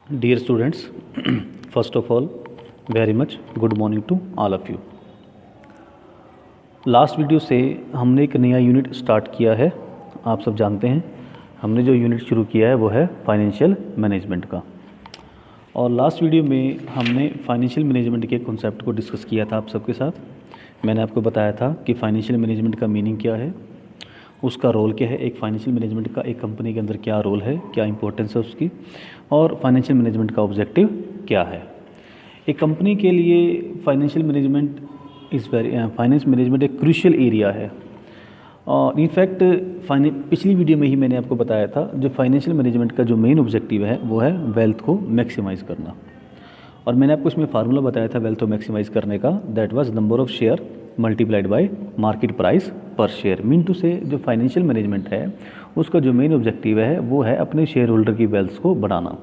Dear students, first of all, very much good morning to all of you. Last video से हमने एक नया unit start किया है। आप सब जानते हैं हमने जो यूनिट शुरू किया है वो है फाइनेंशियल मैनेजमेंट का। और लास्ट वीडियो में हमने फाइनेंशियल मैनेजमेंट के कॉन्सेप्ट को डिस्कस किया था आप सबके साथ। मैंने आपको बताया था कि फाइनेंशियल मैनेजमेंट का मीनिंग क्या है, उसका रोल क्या है, एक फाइनेंशियल मैनेजमेंट का एक कंपनी के अंदर क्या रोल है, क्या इंपॉर्टेंस है उसकी, और फाइनेंशियल मैनेजमेंट का ऑब्जेक्टिव क्या है। एक कंपनी के लिए फाइनेंशियल मैनेजमेंट फाइनेंस मैनेजमेंट एक क्रूशियल एरिया है। और इनफैक्ट पिछली वीडियो में ही मैंने आपको बताया था जो फाइनेंशियल मैनेजमेंट का जो मेन ऑब्जेक्टिव है वो है वेल्थ को मैक्सिमाइज़ करना। और मैंने आपको इसमें फार्मूला बताया था वेल्थ को मैक्सिमाइज़ करने का, that was number of share multiplied by market price पर शेयर। मीन टू से जो फाइनेंशियल मैनेजमेंट है उसका जो मेन ऑब्जेक्टिव है वो है अपने शेयर होल्डर की वेल्थ को बढ़ाना।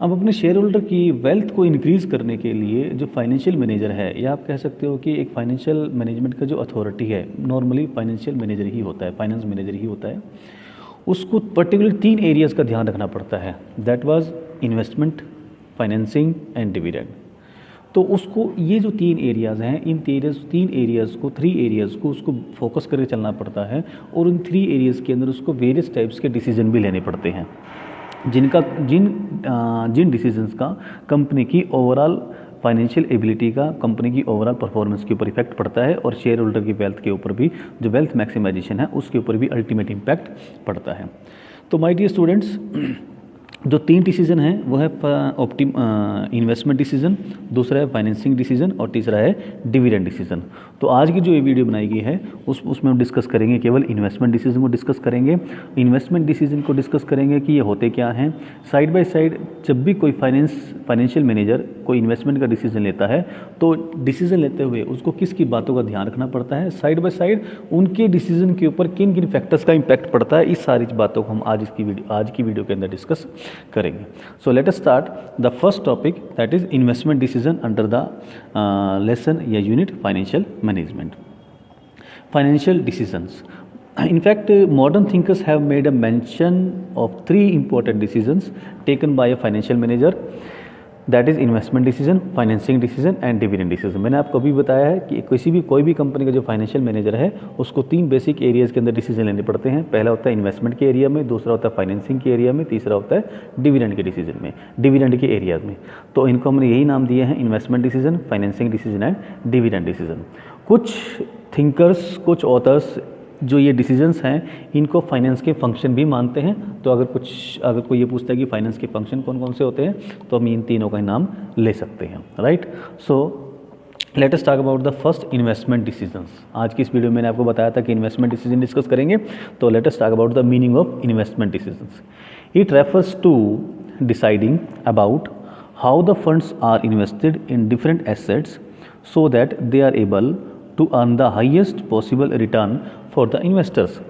अब अपने शेयर होल्डर की वेल्थ को इंक्रीज़ करने के लिए जो फाइनेंशियल मैनेजर है, या आप कह सकते हो कि एक फाइनेंशियल मैनेजमेंट का जो अथॉरिटी है, नॉर्मली फाइनेंशियल मैनेजर ही होता है, फाइनेंस मैनेजर ही होता है, उसको पर्टिकुलर 3 एरियाज़ का ध्यान रखना पड़ता है। That was investment, financing and dividend. तो उसको ये जो 3 एरियाज़ हैं, इन 3 एरियाज़ को उसको फोकस करके चलना पड़ता है। और उन 3 एरियाज़ के अंदर उसको वेरियस टाइप्स के डिसीजन भी लेने पड़ते हैं, जिन डिसीजंस का कंपनी की ओवरऑल फाइनेंशियल एबिलिटी का, कंपनी की ओवरऑल परफॉर्मेंस के ऊपर इफेक्ट पड़ता है, और शेयर होल्डर की वेल्थ के ऊपर भी, जो वेल्थ मैक्सिमाइजेशन है उसके ऊपर भी अल्टीमेट इम्पैक्ट पड़ता है। तो माय डियर स्टूडेंट्स, जो 3 डिसीजन हैं वो है इन्वेस्टमेंट डिसीजन, दूसरा है फाइनेंसिंग डिसीजन, और तीसरा है डिविडेंड डिसीजन। तो आज की जो ये वीडियो बनाई गई है उसमें हम डिस्कस करेंगे केवल इन्वेस्टमेंट डिसीजन को डिस्कस करेंगे। इन्वेस्टमेंट डिसीजन को डिस्कस करेंगे कि ये होते क्या हैं। साइड बाय साइड जब भी कोई फाइनेंशियल मैनेजर कोई इन्वेस्टमेंट का डिसीजन लेता है तो डिसीजन लेते हुए उसको किस की बातों का ध्यान रखना पड़ता है, साइड बाय साइड उनके डिसीजन के ऊपर किन किन फैक्टर्स का इम्पैक्ट पड़ता है, इस सारी बातों को हम आज की वीडियो के अंदर डिस्कस करेंगे। So let us start the first topic, that is investment decision under the lesson या unit financial management. Financial decisions, in fact modern thinkers have made a mention of 3 important decisions taken by a financial manager, that is investment decision, financing decision and dividend decision. मैंने आपको अभी बताया है कि कोई भी company का जो फाइनेंशियल मैनेजर है उसको 3 बेसिक एरियाज़ के अंदर डिसीजन लेने पड़ते हैं। पहला होता है इन्वेस्टमेंट के एरिया में, दूसरा होता है फाइनेंसिंग के एरिया में, तीसरा होता है डिविडेंड के डिसीजन में, डिविडेंड के एरियाज़ में। तो इनको हमने यही नाम दिए हैं, investment decision, financing decision and dividend decision. कुछ थिंकर्स, कुछ ऑथर्स जो ये डिसीजंस हैं इनको फाइनेंस के फंक्शन भी मानते हैं। तो अगर कोई ये पूछता है कि फाइनेंस के फंक्शन कौन कौन से होते हैं तो हम इन तीनों का नाम ले सकते हैं, right. So let us talk about the first investment decisions. आज की इस वीडियो में मैंने आपको बताया था कि इन्वेस्टमेंट डिसीजन डिस्कस करेंगे। तो let us talk about the meaning of investment decisions. It refers to deciding about how the funds are invested in different assets so that they are able to earn the highest possible return for the investors.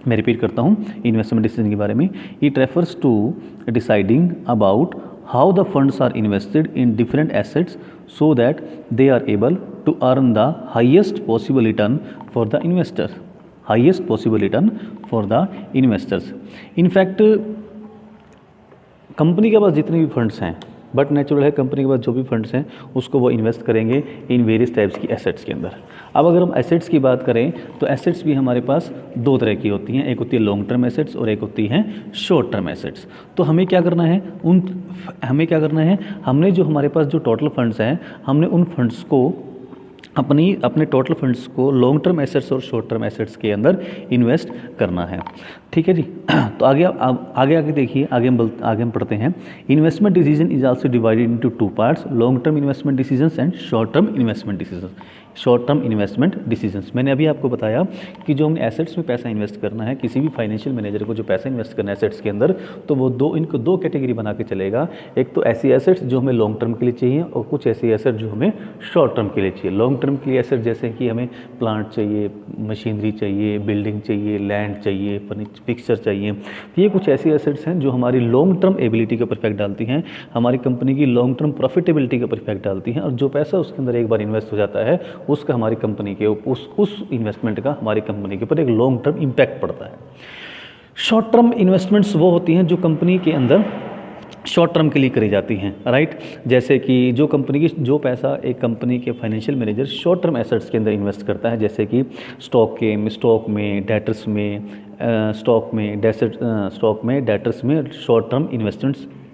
मैं repeat करता हूँ investment decision के बारे में। It refers to deciding about how the funds are invested in different assets so that they are able to earn the highest possible return for the investors, highest possible return for the investors. In fact company के पास जितने भी funds हैं, but natural है company के पास जो भी funds हैं उसको वो इन्वेस्ट करेंगे इन वेरियस टाइप्स की एसेट्स के अंदर। अब अगर हम एसेट्स की बात करें तो एसेट्स भी हमारे पास 2 तरह की होती हैं, एक होती है लॉन्ग टर्म एसेट्स और एक होती हैं शॉर्ट टर्म एसेट्स। तो हमें क्या करना है, हमने जो हमारे पास जो टोटल फंड्स हैं हमने उन फंड्स को अपने टोटल फंड्स को लॉन्ग टर्म एसेट्स और शॉर्ट टर्म एसेट्स के अंदर इन्वेस्ट करना है, ठीक है जी। तो आगे देखिए, आगे हम पढ़ते हैं। Investment decision is also divided into 2 parts, long term investment decisions and short term investment decisions. Short term investment decisions, मैंने अभी आपको बताया कि जो हमने एसेट्स में पैसा इन्वेस्ट करना है, किसी भी फाइनेंशियल मैनेजर को जो पैसा इन्वेस्ट करना है एसेट्स के अंदर, तो वो इनको दो कैटेगरी बना के चलेगा। एक तो ऐसी एसेट्स जो हमें लॉन्ग टर्म के लिए चाहिए और कुछ ऐसी एसेट जो हमें शॉर्ट टर्म के लिए चाहिए। लॉन्ग टर्म के लिए एसेट जैसे कि हमें प्लांट चाहिए, मशीनरी चाहिए, बिल्डिंग चाहिए, लैंड चाहिए, फिक्सचर चाहिए। तो ये कुछ ऐसी एसेट्स हैं जो हमारी लॉन्ग टर्म एबिलिटी के ऊपर इफेक्ट डालती हैं, हमारी कंपनी की लॉन्ग टर्म प्रॉफिटेबिलिटी के ऊपर इफेक्ट डालती हैं, और जो पैसा उसके अंदर एक बार इन्वेस्ट हो जाता है उसका हमारी कंपनी के उस इन्वेस्टमेंट का हमारी कंपनी के ऊपर एक लॉन्ग टर्म इम्पैक्ट पड़ता है। शॉर्ट टर्म इन्वेस्टमेंट्स वो होती हैं जो कंपनी के अंदर शॉर्ट टर्म के लिए करी जाती हैं, राइट। जैसे कि जो कंपनी की जो पैसा एक कंपनी के financial manager short term assets के अंदर इन्वेस्ट करता है, जैसे कि स्टॉक में डेटर्स में डेटर्स में शॉर्ट टर्म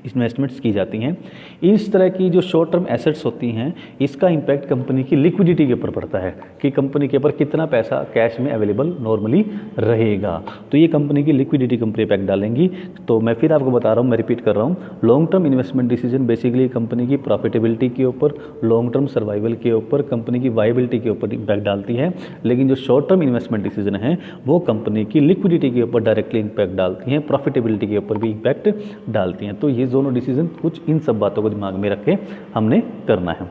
इन्वेस्टमेंट्स की जाती हैं। इस तरह की जो शॉर्ट टर्म एसेट्स होती हैं, इसका इम्पैक्ट कंपनी की लिक्विडिटी के ऊपर पड़ता है कि कंपनी के ऊपर कितना पैसा कैश में अवेलेबल नॉर्मली रहेगा। तो ये कंपनी की लिक्विडिटी के ऊपर इम्पैक्ट डालेंगी। तो मैं फिर आपको बता रहा हूँ, मैं रिपीट कर रहा हूँ, long term investment decision basically company की प्रॉफिटेबिलिटी के ऊपर, लॉन्ग टर्म सर्वाइवल के ऊपर, कंपनी की वायबिलिटी के ऊपर इम्पैक्ट डालती है। लेकिन जो शॉर्ट टर्म इन्वेस्टमेंट डिसीजन है वो कंपनी की लिक्विडिटी के ऊपर डायरेक्टली इम्पैक्ट डालती हैं, प्रॉफिटेबिलिटी के ऊपर भी इम्पैक्ट डालती हैं। तो ये दोनों डिसीजन कुछ इन सब बातों को दिमाग में रख के हमने करना है।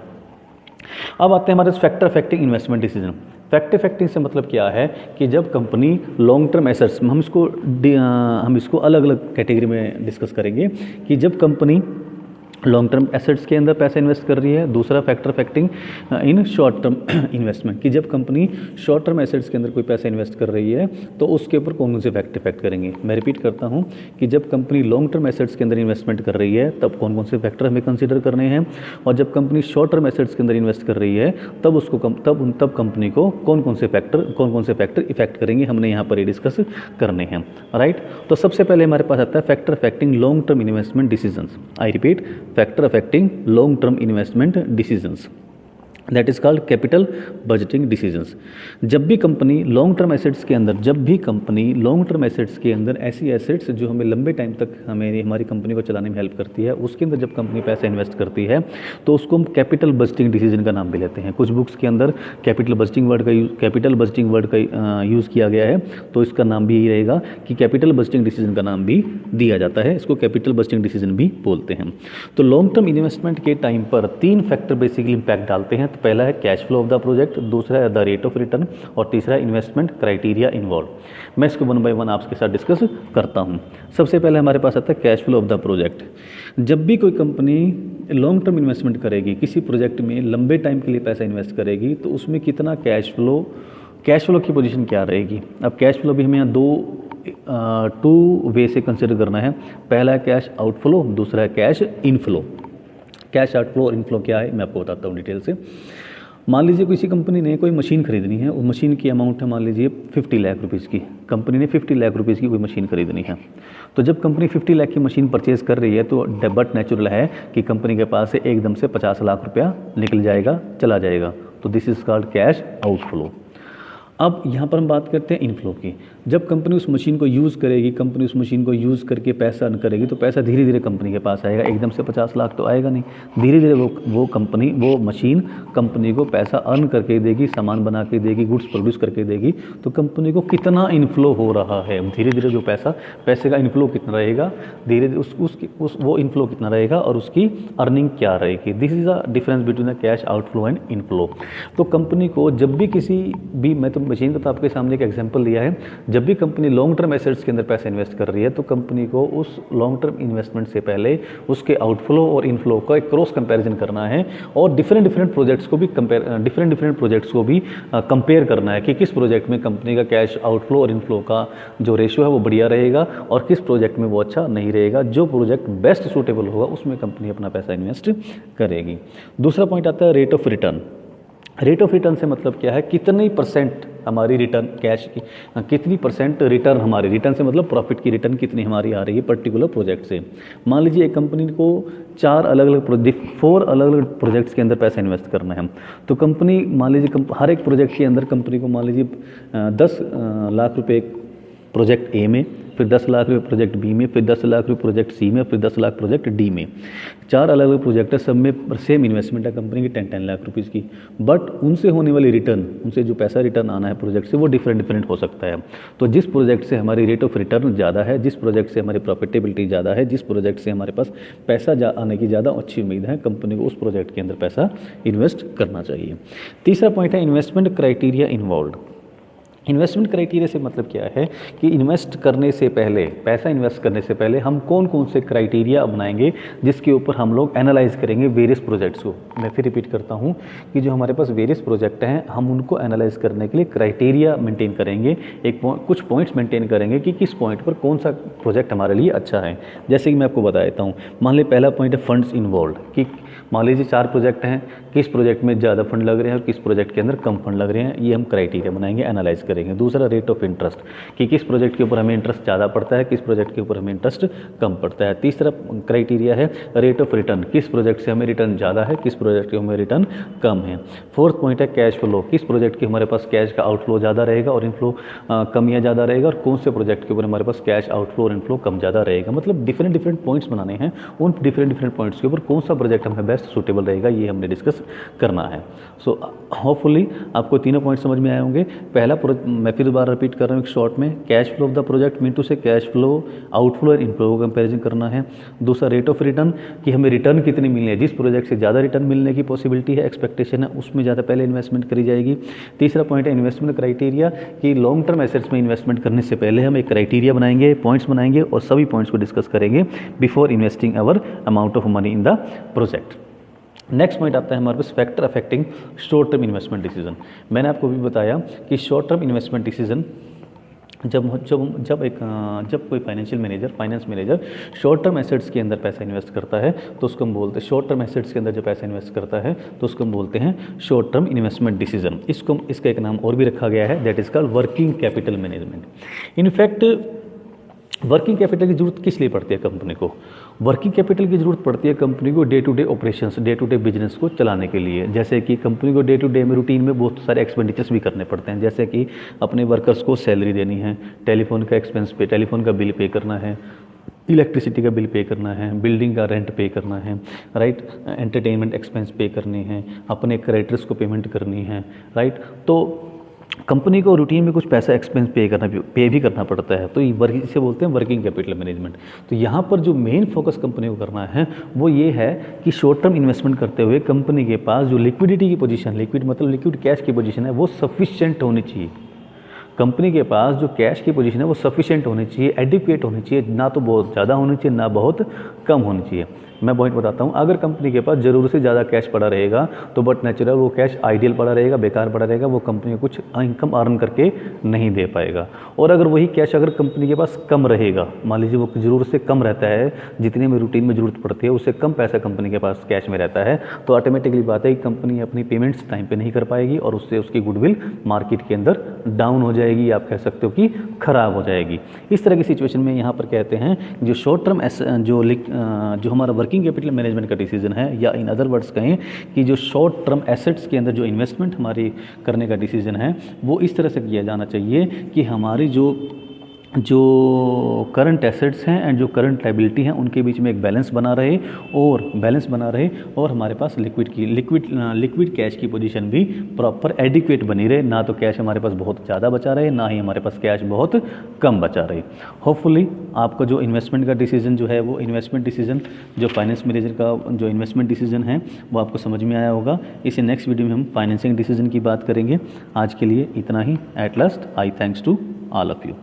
अब आते हैं हमारे factor affecting investment decision. Factor affecting से मतलब क्या है कि जब कंपनी लॉन्ग टर्म एसेट्स, हम इसको अलग अलग कैटेगरी में डिस्कस करेंगे कि जब कंपनी लॉन्ग टर्म एसेट्स के अंदर पैसा इन्वेस्ट कर रही है। दूसरा factor affecting in short term investment, कि जब कंपनी शॉर्ट टर्म एसेट्स के अंदर कोई पैसा इन्वेस्ट कर रही है तो उसके ऊपर कौन कौन से फैक्टर इफेक्ट करेंगे। मैं रिपीट करता हूं कि जब कंपनी लॉन्ग टर्म एसेट्स के अंदर इन्वेस्टमेंट कर रही है तब कौन कौन से फैक्टर हमें कंसिडर करने हैं, और जब कंपनी शॉर्ट टर्म एसेट्स के अंदर इन्वेस्ट कर रही है तब कंपनी को कौन कौन से फैक्टर इफेक्ट करेंगे, हमने यहाँ पर ये डिस्कस करने हैं, राइट। तो सबसे पहले हमारे पास आता है factor affecting long term investment decisions. I repeat, factor affecting long term investment decisions, that is called capital budgeting decisions. जब भी कंपनी लॉन्ग टर्म एसेट्स के अंदर ऐसी एसेट्स जो हमें लंबे टाइम तक हमारी कंपनी को चलाने में हेल्प करती है, उसके अंदर जब कंपनी पैसा इन्वेस्ट करती है तो उसको हम कैपिटल बजटिंग डिसीजन का नाम भी लेते हैं। कुछ बुक्स के अंदर कैपिटल बजटिंग वर्ड का यूज़ किया गया है, तो इसका नाम भी यही रहेगा कि कैपिटल बजटिंग डिसीजन का नाम भी दिया जाता है, इसको कैपिटल बजटिंग डिसीजन भी बोलते हैं। तो लॉन्ग टर्म इन्वेस्टमेंट के टाइम पर 3 फैक्टर बेसिकली इम्पैक्ट डालते हैं। पहला है cash flow of the project, दूसरा है द रेट ऑफ रिटर्न, और तीसरा है इन्वेस्टमेंट क्राइटेरिया इन्वॉल्व। मैं इसको 1 बाय 1 आपके साथ डिस्कस करता हूं। सबसे पहले हमारे पास आता है cash flow of the project. जब भी कोई कंपनी लॉन्ग टर्म इन्वेस्टमेंट करेगी, किसी प्रोजेक्ट में लंबे टाइम के लिए पैसा इन्वेस्ट करेगी, तो उसमें कितना कैश फ्लो की पोजीशन क्या रहेगी। अब कैश फ्लो भी हमें यहाँ टू वे से कंसिडर करना है। पहला है कैश आउटफ्लो, दूसरा है कैश इनफ्लो। कैश आउटफ्लो और इनफ्लो क्या है मैं आपको बताता हूँ डिटेल से। मान लीजिए किसी कंपनी ने कोई मशीन खरीदनी है, उस मशीन की अमाउंट है मान लीजिए 50 लाख रुपीज़ की। कंपनी ने 50 लाख रुपीज़ की कोई मशीन खरीदनी है, तो जब कंपनी 50 लाख की मशीन परचेज़ कर रही है तो बट नेचुरल है कि कंपनी के पास से एकदम से 50 लाख रुपया निकल जाएगा, चला जाएगा। तो this is called cash outflow. अब यहाँ पर हम बात करते हैं इनफ्लो की। जब कंपनी उस मशीन को यूज़ करेगी, कंपनी उस मशीन को यूज़ करके पैसा अर्न करेगी, तो पैसा धीरे धीरे कंपनी के पास आएगा। एकदम से 50 लाख तो आएगा नहीं, धीरे धीरे वो मशीन कंपनी को पैसा अर्न करके देगी, सामान बना के देगी, गुड्स प्रोड्यूस करके देगी। तो कंपनी को कितना इनफ्लो हो रहा है, धीरे धीरे जो पैसे का इनफ्लो कितना रहेगा, धीरे धीरे वो इनफ्लो कितना रहेगा और उसकी अर्निंग क्या रहेगी। This is the difference between the cash outflow and inflow. तो कंपनी को जब भी किसी भी, मैं तो मशीन का तो आपके सामने एक एग्जांपल दिया है, जब भी कंपनी लॉन्ग टर्म एसेट्स के अंदर पैसा इन्वेस्ट कर रही है तो कंपनी को उस लॉन्ग टर्म इन्वेस्टमेंट से पहले उसके आउटफ्लो और इनफ्लो का एक क्रॉस कंपैरिजन करना है, और डिफरेंट प्रोजेक्ट्स को भी कंपेयर करना है कि किस प्रोजेक्ट में कंपनी का कैश आउटफ्लो और इनफ्लो का जो रेशियो है वो बढ़िया रहेगा और किस प्रोजेक्ट में वो अच्छा नहीं रहेगा। जो प्रोजेक्ट बेस्ट सूटेबल होगा उसमें कंपनी अपना पैसा इन्वेस्ट करेगी। दूसरा पॉइंट आता है rate of return. Rate of return से मतलब क्या है, कितनी परसेंट हमारी रिटर्न कैश की, कितनी परसेंट रिटर्न हमारी, रिटर्न से मतलब प्रॉफिट की रिटर्न कितनी हमारी आ रही है पर्टिकुलर प्रोजेक्ट से। मान लीजिए एक कंपनी को 4 अलग अलग प्रोजेक्ट्स के अंदर पैसा इन्वेस्ट करना है, तो कंपनी मान लीजिए हर एक प्रोजेक्ट के अंदर कंपनी को मान लीजिए 10 लाख रुपए प्रोजेक्ट ए में, फिर 10 लाख रुपये प्रोजेक्ट बी में, फिर 10 लाख रुपये प्रोजेक्ट सी में, फिर 10 लाख प्रोजेक्ट डी में। 4 अलग अलग प्रोजेक्ट है, सब में सेम इन्वेस्टमेंट है कंपनी की 10 लाख रुपीज़ की, बट उनसे होने वाली रिटर्न, उनसे जो पैसा रिटर्न आना है प्रोजेक्ट से वो डिफरेंट हो सकता है। तो जिस प्रोजेक्ट से हमारी रेट ऑफ रिटर्न ज़्यादा है, जिस प्रोजेक्ट से हमारी प्रॉफिटेबिलिटी ज़्यादा है, जिस प्रोजेक्ट से हमारे पास पैसा आने की ज़्यादा अच्छी उम्मीद है, कंपनी को उस प्रोजेक्ट के अंदर पैसा इन्वेस्ट करना चाहिए। तीसरा पॉइंट है investment criteria involve. Investment criteria से मतलब क्या है कि इन्वेस्ट करने से पहले, पैसा इन्वेस्ट करने से पहले हम कौन कौन से क्राइटेरिया अपनाएंगे जिसके ऊपर हम लोग एनालाइज करेंगे वेरियस प्रोजेक्ट्स को। मैं फिर रिपीट करता हूँ कि जो हमारे पास वेरियस प्रोजेक्ट हैं हम उनको एनालाइज करने के लिए क्राइटेरिया मेंटेन करेंगे, कुछ पॉइंट्स मेंटेन करेंगे कि किस पॉइंट पर कौन सा प्रोजेक्ट हमारे लिए अच्छा है। जैसे कि मैं आपको बता देता हूँ, मान लीजिए पहला पॉइंट है फंड्स इन्वॉल्व, कि मान लीजिए 4 प्रोजेक्ट हैं, किस प्रोजेक्ट में ज़्यादा फंड लग रहे हैं और किस प्रोजेक्ट के अंदर कम फंड लग रहे हैं, ये हम क्राइटेरिया बनाएंगे, एनालाइज करेंगे। दूसरा रेट ऑफ इंटरेस्ट, कि किस प्रोजेक्ट के ऊपर हमें इंटरेस्ट ज़्यादा पड़ता है, किस प्रोजेक्ट के ऊपर हमें इंटरेस्ट कम पड़ता है। तीसरा क्राइटेरिया है रेट ऑफ रिटर्न, किस प्रोजेक्ट से हमें रिटर्न ज़्यादा है, किस प्रोजेक्ट के हमें रिटर्न कम है। फोर्थ पॉइंट है कैश फ्लो, किस प्रोजेक्ट के हमारे पास कैश का आउटफ्लो ज़्यादा रहेगा और इनफ्लो कम या ज़्यादा रहेगा, और कौन से प्रोजेक्ट के ऊपर हमारे पास कैश आउटफ्लो और इनफ्लो कम ज़्यादा रहेगा। मतलब डिफरेंट पॉइंट्स बनाने हैं, उन डिफरेंट पॉइंट्स के ऊपर कौन सा प्रोजेक्ट हमें बेस्ट सूटेबल रहेगा, ये हमने डिस्कस करना है। सो होपफुली आपको तीनों पॉइंट समझ में आए होंगे। पहला, मैं फिर दोबारा रिपीट कर रहा हूँ एक शॉर्ट में, cash flow of the project mean to say cash flow, outflow और इनफ्लो का कंपैरिजन करना है। दूसरा रेट ऑफ रिटर्न, कि हमें रिटर्न कितनी मिलनी है, जिस प्रोजेक्ट से ज़्यादा रिटर्न मिलने की पॉसिबिलिटी है, एक्सपेक्टेशन है, उसमें ज़्यादा पहले इन्वेस्टमेंट करी जाएगी। तीसरा पॉइंट है इन्वेस्टमेंट क्राइटेरिया, कि लॉन्ग टर्म एसेट्स में इन्वेस्टमेंट करने से पहले हम एक क्राइटेरिया बनाएंगे, पॉइंट्स बनाएंगे और सभी पॉइंट्स को डिस्कस करेंगे before investing our amount of money in the project. Next point आता है हमारे पास factor affecting short term investment decision. मैंने आपको भी बताया कि शॉर्ट टर्म इन्वेस्टमेंट डिसीजन जब कोई finance manager short term assets के अंदर पैसा इन्वेस्ट करता है तो उसको हम बोलते हैं, शॉर्ट टर्म एसेट्स के अंदर जब पैसा इन्वेस्ट करता है तो उसको हम बोलते हैं शॉर्ट टर्म इन्वेस्टमेंट डिसीजन। इसका एक नाम और भी रखा गया है, that is called working capital management. In fact working capital की जरूरत किस लिए पड़ती है कंपनी को? वर्किंग कैपिटल की जरूरत पड़ती है कंपनी को day to day operations, day to day business को चलाने के लिए। जैसे कि कंपनी को डे टू डे में रूटीन में बहुत सारे एक्सपेंडिचर्स भी करने पड़ते हैं, जैसे कि अपने वर्कर्स को सैलरी देनी है, टेलीफोन का एक्सपेंस पे, टेलीफोन का बिल पे करना है, इलेक्ट्रिसिटी का बिल पे करना है, बिल्डिंग का रेंट पे करना है, राइट, एंटरटेनमेंट एक्सपेंस पे करने हैं, अपने क्रेडिटर्स को पेमेंट करनी है, राइट। तो कंपनी को रूटीन में कुछ पैसा एक्सपेंस पे भी करना पड़ता है, तो इसे बोलते हैं वर्किंग कैपिटल मैनेजमेंट। तो यहाँ पर जो मेन फोकस कंपनी को करना है वो ये है कि शॉर्ट टर्म इन्वेस्टमेंट करते हुए कंपनी के पास जो लिक्विडिटी की पोजीशन, लिक्विड मतलब लिक्विड कैश की पोजीशन है, वो सफिशिएंट होनी चाहिए। कंपनी के पास जो कैश की पोजीशन है वो सफिशिएंट होनी चाहिए, एडिक्वेट होनी चाहिए, ना तो बहुत ज़्यादा होनी चाहिए ना बहुत कम होनी चाहिए। मैं पॉइंट बताता हूँ, अगर कंपनी के पास ज़रूरत से ज़्यादा कैश पड़ा रहेगा तो बट नेचुरल वो कैश आइडियल पड़ा रहेगा, बेकार पड़ा रहेगा, वो कंपनी को कुछ इनकम अर्न करके नहीं दे पाएगा। और अगर वही कैश अगर कंपनी के पास कम रहेगा, मान लीजिए वो ज़रूरत से कम रहता है, जितने में रूटीन में ज़रूरत पड़ती है उससे कम पैसा कंपनी के पास कैश में रहता है, तो ऑटोमेटिकली बात है कि कंपनी अपनी पेमेंट्स टाइम पर नहीं कर पाएगी और उससे उसकी गुडविल मार्केट के अंदर डाउन हो जाएगी, आप कह सकते हो कि खराब हो जाएगी। इस तरह की सिचुएशन में यहाँ पर कहते हैं जो शॉर्ट टर्म जो हमारा वर्किंग कैपिटल मैनेजमेंट का डिसीजन है, या इन अदर वर्ड्स कहें कि जो शॉर्ट टर्म एसेट्स के अंदर जो इन्वेस्टमेंट हमारी करने का डिसीजन है वो इस तरह से किया जाना चाहिए कि हमारी जो करंट एसेट्स हैं एंड जो करंट लायबिलिटी हैं उनके बीच में एक बैलेंस बना रहे और हमारे पास लिक्विड कैश की पोजीशन भी प्रॉपर एडिक्वेट बनी रहे, ना तो कैश हमारे पास बहुत ज़्यादा बचा रहे, ना ही हमारे पास कैश बहुत कम बचा रहे। होपफुली आपका जो इन्वेस्टमेंट का डिसीजन जो है वो इन्वेस्टमेंट डिसीजन जो फाइनेंस मैनेजर का जो इन्वेस्टमेंट डिसीजन है वो आपको समझ में आया होगा। इसे नेक्स्ट वीडियो में हम फाइनेंसिंग डिसीजन की बात करेंगे। आज के लिए इतना ही। At last I thanks to all of you.